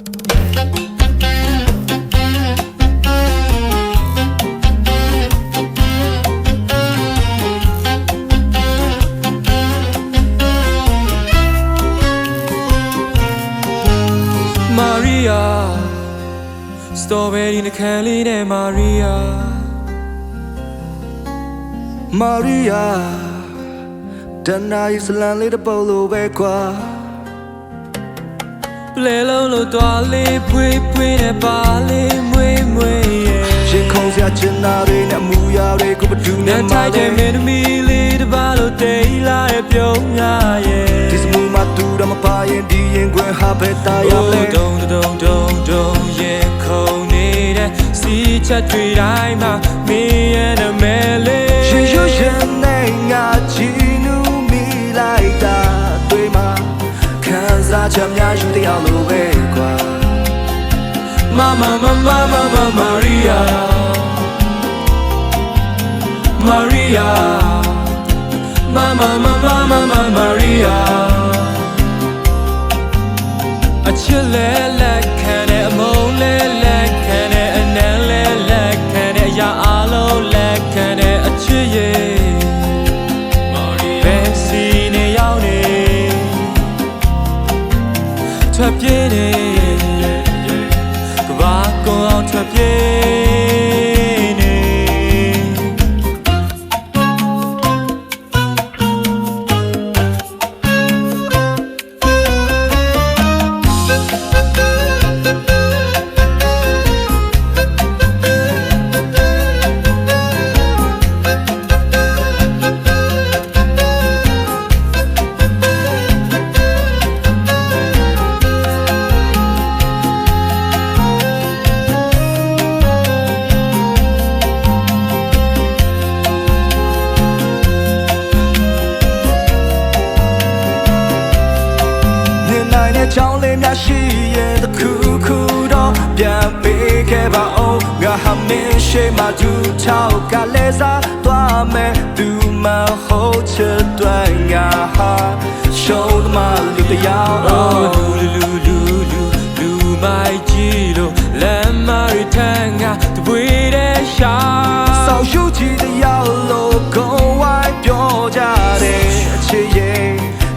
Maria Strawberry နှခမ်းလေးနဲ့ Maria Maria တနားစလန်လေးတစ်ပုတ်လိုပဲကွာပလဲလုံးလို့တွားလေးဖွေးဖွေးနဲ့ပါလေးမွေးမွေးရဲ့ရှင်ခုံစရာချင်တာတွေနဲ့အမူအရာတွေကိုဘယ်သူနဲ့မှထိုက်တဲ့မင်းသမီးလေးတစ်ပါးလို့တိတ်လာရဲ့ပြုံးရရဲ့ဒီစမူမှာတူတော့မပါရင်ဒီရင်ခွင်ဟာပဲတာရလဲတုံတုံရဲ့ခုံနေတဲ့စီချက်တွေတိုင်းမှာမင်းရဲ့နာမည်လေးရှင်ရွှင်နဲ့ငါချီနူမိလိုက်တာတွေ့မှာခံစားချက်များယူတရားလိုပဲကွာMama Maria Maria Mama Maria အချစ်လဲလက်ခံတဲ့အမုန်းလဲလက်ခံတဲ့အနမ်းလဲလက်ခံတဲ့အရာအလုံးလက်ခံတဲ့အချစ်ရဲ့ဘယ်စီနေရောက်နေထွက်ပြေးနေထွက်ပြေးနေချောင်းလေးများရှိရဲ့တခုခုတော့ပြန်ပေးခဲ့ပါအောင်ငါဟာမင်းရှိမှသူထောက်ကလေးစားသွားမယ်သူမဟုတ်ချစ်တွင်ငါဟာရှုံးမလူတရားလူမိုက်ကြီးလို့လမ်းမရီထန်ကတပွေးတဲ့ရှာဆောက်ရှုကြည့်တရားလို့ကိုယ်ဝိုင်းပြောကြတဲ့အချစ်ရဲ့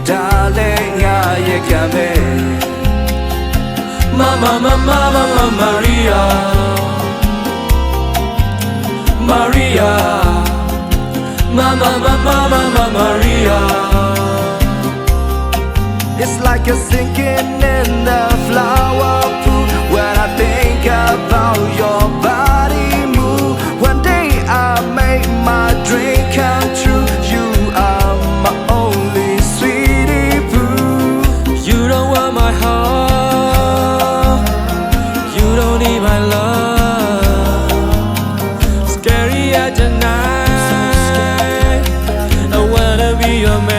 ဒါလည်းငါရဲ့ကံပဲ Mama Maria Maria Mama Maria It's like you're sinking in the flower pool when I think about your body move one day I make my dream come true you are my only sweetie poo you don't want my heart you don't need my love scary at the night I wanna be your man